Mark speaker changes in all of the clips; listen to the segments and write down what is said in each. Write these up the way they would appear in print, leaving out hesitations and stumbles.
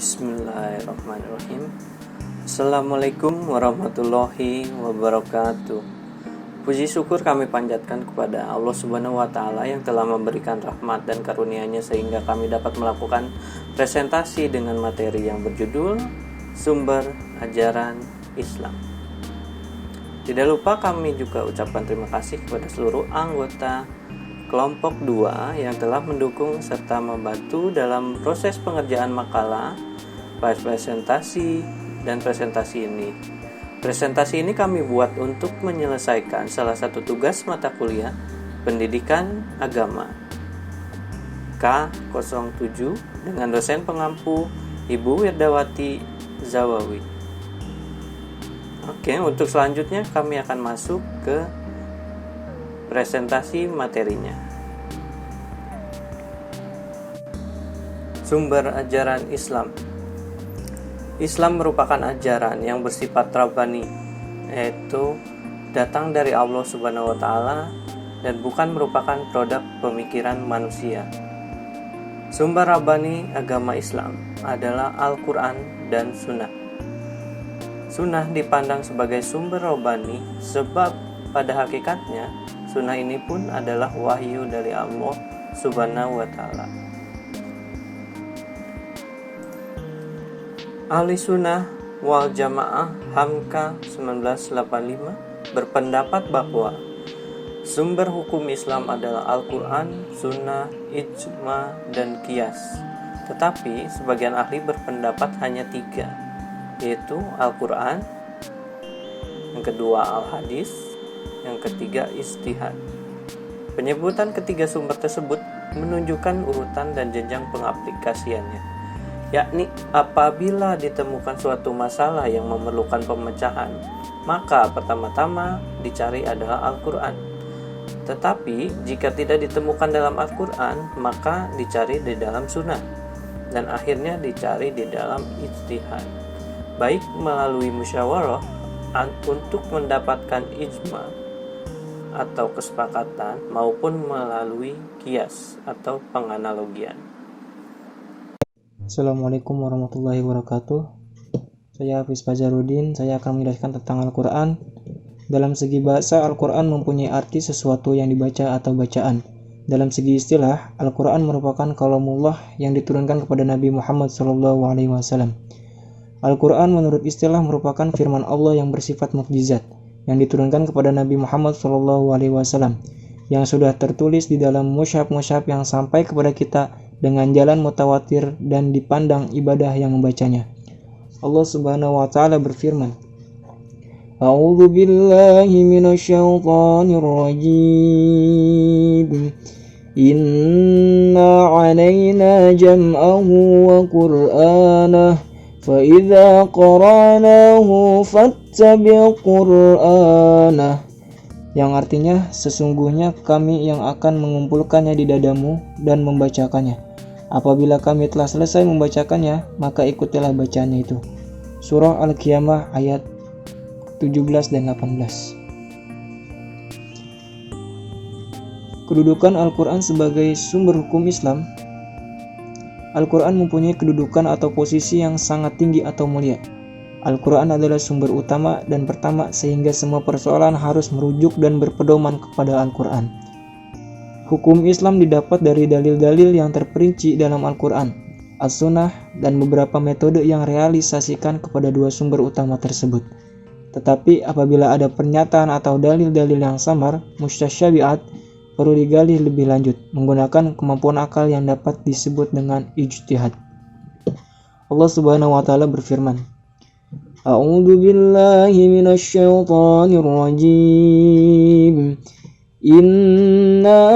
Speaker 1: Bismillahirrahmanirrahim. Assalamualaikum warahmatullahi wabarakatuh. Puji syukur kami panjatkan kepada Allah Subhanahu wa Ta'ala yang telah memberikan rahmat dan karunia-Nya sehingga kami dapat melakukan presentasi dengan materi yang berjudul Sumber Ajaran Islam. Tidak lupa kami juga ucapkan terima kasih kepada seluruh anggota kelompok 2 yang telah mendukung serta membantu dalam proses pengerjaan makalah, presentasi, dan presentasi ini. Presentasi ini kami buat untuk menyelesaikan salah satu tugas mata kuliah Pendidikan Agama K07 dengan dosen pengampu Ibu Wirdawati Zawawi. Oke, untuk selanjutnya kami akan masuk ke presentasi materinya. Sumber ajaran Islam. Islam merupakan ajaran yang bersifat rabbani, yaitu datang dari Allah Subhanahu wa Ta'ala dan bukan merupakan produk pemikiran manusia. Sumber rabbani agama Islam adalah Al-Quran dan Sunnah. Sunnah dipandang sebagai sumber rabbani sebab pada hakikatnya Sunnah ini pun adalah wahyu dari Allah Subhanahu wa Ta'ala. Ahli Sunnah wal Jamaah Hamka 1985 berpendapat bahwa sumber hukum Islam adalah Al-Quran, Sunnah, Ijma, dan Qiyas. Tetapi sebagian ahli berpendapat hanya 3, yaitu Al-Quran, yang kedua Al-Hadis, yang ketiga Ijtihad. Penyebutan ketiga sumber tersebut menunjukkan urutan dan jenjang pengaplikasiannya, yakni apabila ditemukan suatu masalah yang memerlukan pemecahan, maka pertama-tama dicari adalah Al-Quran. Tetapi jika tidak ditemukan dalam Al-Quran, maka dicari di dalam Sunnah, dan akhirnya dicari di dalam Ijtihad, baik melalui musyawarah untuk mendapatkan ijma atau kesepakatan maupun melalui qiyas atau penganalogian.
Speaker 2: Assalamualaikum warahmatullahi wabarakatuh. Saya Hafiz Fajarudin. Saya akan menjelaskan tentang Al-Quran. Dalam segi bahasa, Al-Quran mempunyai arti sesuatu yang dibaca atau bacaan. Dalam segi istilah, Al-Quran merupakan kalamullah yang diturunkan kepada Nabi Muhammad SAW. Al-Quran menurut istilah merupakan firman Allah yang bersifat mukjizat yang diturunkan kepada Nabi Muhammad SAW yang sudah tertulis di dalam mushaf-mushaf yang sampai kepada kita dengan jalan mutawatir dan dipandang ibadah yang membacanya. Allah Subhanahu wa Ta'ala berfirman, A'udzu billahi minasyaitonir rajim. Inna 'alaina jam'ahu wa qur'anah fa idza qara'nahu fattabi' qur'anah. Yang artinya, sesungguhnya kami yang akan mengumpulkannya di dadamu dan membacakannya. Apabila kami telah selesai membacakannya, maka ikutilah bacaannya itu. Surah Al-Qiyamah ayat 17 dan 18. Kedudukan Al-Quran sebagai sumber hukum Islam. Al-Quran mempunyai kedudukan atau posisi yang sangat tinggi atau mulia. Al-Quran adalah sumber utama dan pertama sehingga semua persoalan harus merujuk dan berpedoman kepada Al-Quran. Hukum Islam didapat dari dalil-dalil yang terperinci dalam Al-Quran, As-Sunnah, dan beberapa metode yang realisasikan kepada dua sumber utama tersebut. Tetapi apabila ada pernyataan atau dalil-dalil yang samar, mustasyabihat, perlu digali lebih lanjut menggunakan kemampuan akal yang dapat disebut dengan ijtihad. Allah Subhanahu wa Ta'ala berfirman, A'udzu billahi minasyaitonir rajim. Inna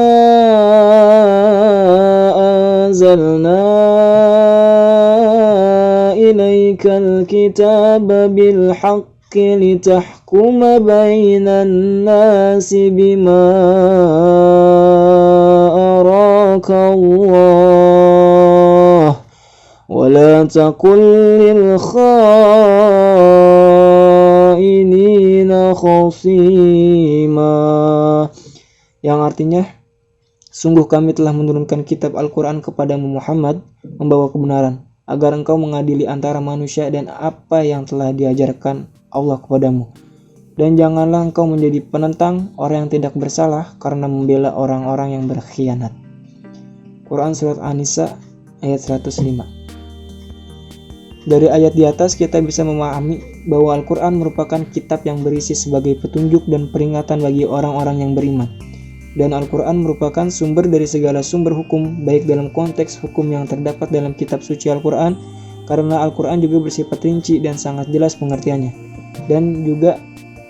Speaker 2: anzalna ilaikal kitaba bil haqqi litahkuma bainan nasi bima araka Allah wa la takun lil khainina khasima. Yang artinya, sungguh kami telah menurunkan kitab Al-Quran kepadamu Muhammad membawa kebenaran. agar engkau mengadili antara manusia dan apa yang telah diajarkan Allah kepadamu. Dan janganlah engkau menjadi penentang orang yang tidak bersalah karena membela orang-orang yang berkhianat. Quran Surat An-Nisa ayat 105. Dari ayat di atas kita bisa memahami bahwa Al-Quran merupakan kitab yang berisi sebagai petunjuk dan peringatan bagi orang-orang yang beriman. Dan Al-Quran merupakan sumber dari segala sumber hukum, baik dalam konteks hukum yang terdapat dalam kitab suci Al-Quran, karena Al-Quran juga bersifat rinci dan sangat jelas pengertiannya. Dan juga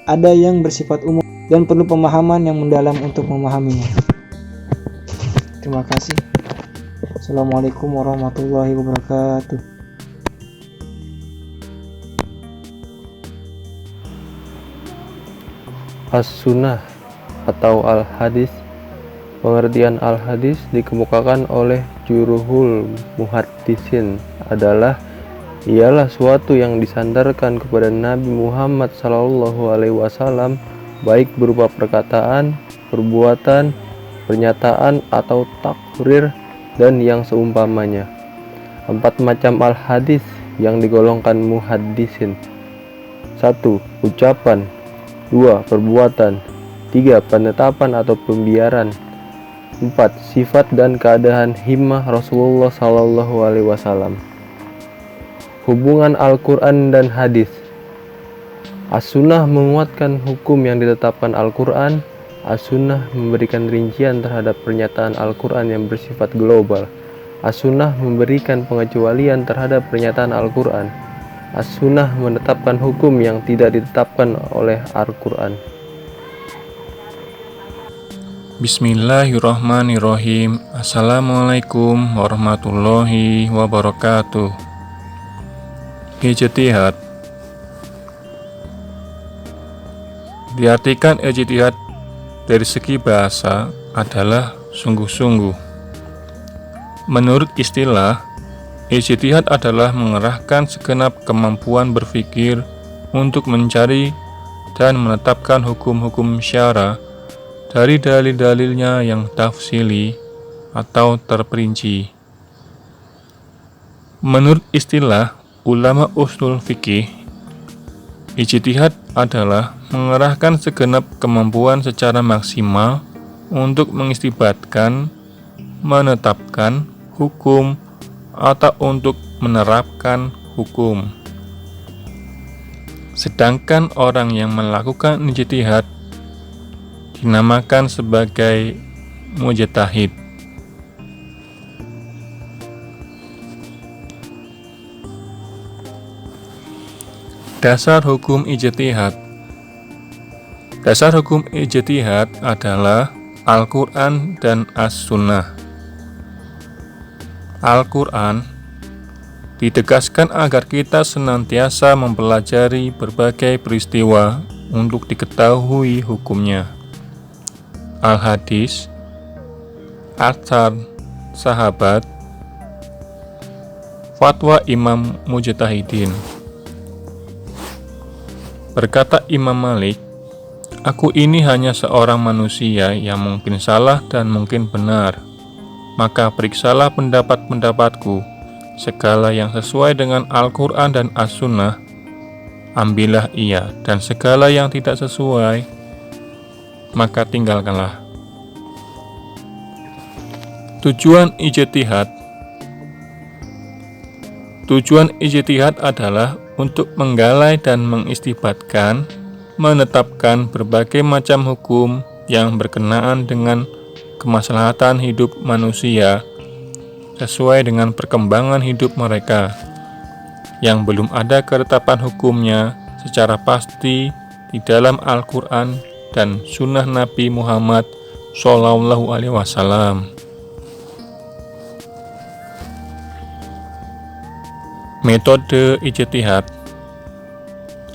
Speaker 2: ada yang bersifat umum dan perlu pemahaman yang mendalam untuk memahaminya. Terima kasih. Assalamualaikum warahmatullahi wabarakatuh.
Speaker 3: As-Sunnah atau Al-Hadis. Pengertian Al-Hadis dikemukakan oleh Juruhul Muhaddisin adalah ialah suatu yang disandarkan kepada Nabi Muhammad SAW, baik berupa perkataan, perbuatan, pernyataan atau takrir dan yang seumpamanya. 4 macam Al-Hadis yang digolongkan muhaddisin. 1. Ucapan. 2. Perbuatan. 3. Penetapan atau pembiaran. 4. Sifat dan keadaan himmah Rasulullah SAW. Hubungan Al-Quran dan Hadis. As-Sunnah menguatkan hukum yang ditetapkan Al-Quran. As-Sunnah memberikan rincian terhadap pernyataan Al-Quran yang bersifat global. As-Sunnah memberikan pengecualian terhadap pernyataan Al-Quran. As-Sunnah menetapkan hukum yang tidak ditetapkan oleh Al-Quran.
Speaker 4: Bismillahirrahmanirrahim. Assalamualaikum warahmatullahi wabarakatuh. Ijtihad diartikan ijtihad dari segi bahasa adalah sungguh-sungguh. Menurut istilah, ijtihad adalah mengerahkan segenap kemampuan berpikir untuk mencari dan menetapkan hukum-hukum syara dari dalil-dalilnya yang tafsili atau terperinci. Menurut istilah ulama usul fikih, ijtihad adalah mengerahkan segenap kemampuan secara maksimal untuk mengistibatkan, menetapkan hukum atau untuk menerapkan hukum. Sedangkan orang yang melakukan ijtihad dinamakan sebagai mujtahid. Dasar hukum ijtihad. Dasar hukum ijtihad adalah Al-Quran dan As-Sunnah. Al-Quran ditegaskan agar kita senantiasa mempelajari berbagai peristiwa untuk diketahui hukumnya. Al-Hadis, Athar sahabat, fatwa Imam Mujtahidin. Berkata Imam Malik, "Aku ini hanya seorang manusia yang mungkin salah dan mungkin benar. Maka periksalah pendapat-pendapatku, segala yang sesuai dengan Al-Quran dan As-Sunnah, ambillah ia, dan segala yang tidak sesuai, maka tinggalkanlah." Tujuan ijtihad. Tujuan ijtihad adalah untuk menggalai dan mengistibatkan, menetapkan berbagai macam hukum yang berkenaan dengan kemaslahatan hidup manusia sesuai dengan perkembangan hidup mereka yang belum ada ketetapan hukumnya secara pasti di dalam Al-Quran dan Sunnah Nabi Muhammad SAW. Metode ijtihad.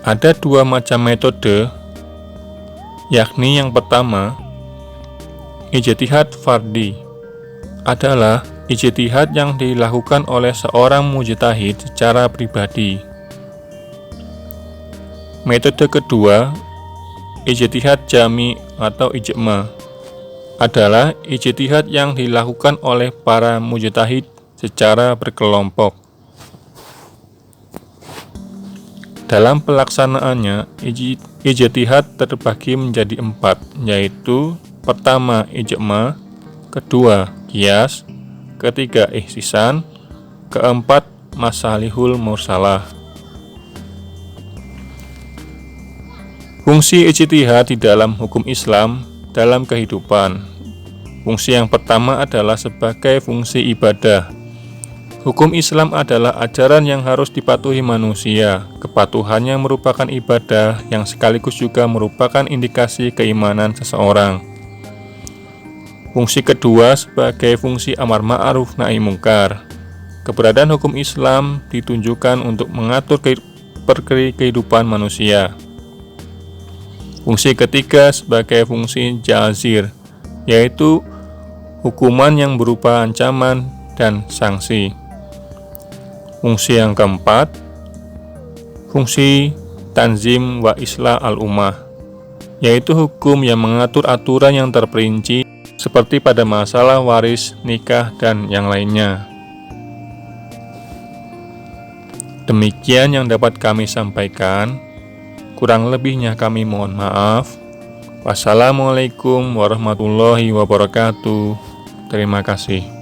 Speaker 4: Ada 2 macam metode, yakni yang pertama, ijtihad fardhi adalah ijtihad yang dilakukan oleh seorang mujtahid secara pribadi. Metode kedua, ijtihad jami atau ijma, adalah ijtihad yang dilakukan oleh para mujtahid secara berkelompok. Dalam pelaksanaannya, ijtihad terbagi menjadi 4, yaitu pertama ijma, kedua qiyas, ketiga ihtisan, keempat masalihul mursalah. Fungsi ijtihad di dalam hukum Islam dalam kehidupan. Fungsi yang pertama adalah sebagai fungsi ibadah. Hukum Islam adalah ajaran yang harus dipatuhi manusia. Kepatuhannya merupakan ibadah yang sekaligus juga merupakan indikasi keimanan seseorang. Fungsi kedua sebagai fungsi amar ma'ruf nahi mungkar. Keberadaan hukum Islam ditunjukkan untuk mengatur kehidupan manusia. Fungsi ketiga sebagai fungsi jazir, yaitu hukuman yang berupa ancaman dan sanksi. Fungsi yang keempat, fungsi tanzim wa islah al-ummah, yaitu hukum yang mengatur aturan yang terperinci seperti pada masalah waris, nikah, dan yang lainnya. Demikian yang dapat kami sampaikan. Kurang lebihnya kami mohon maaf. Wassalamualaikum warahmatullahi wabarakatuh. Terima kasih.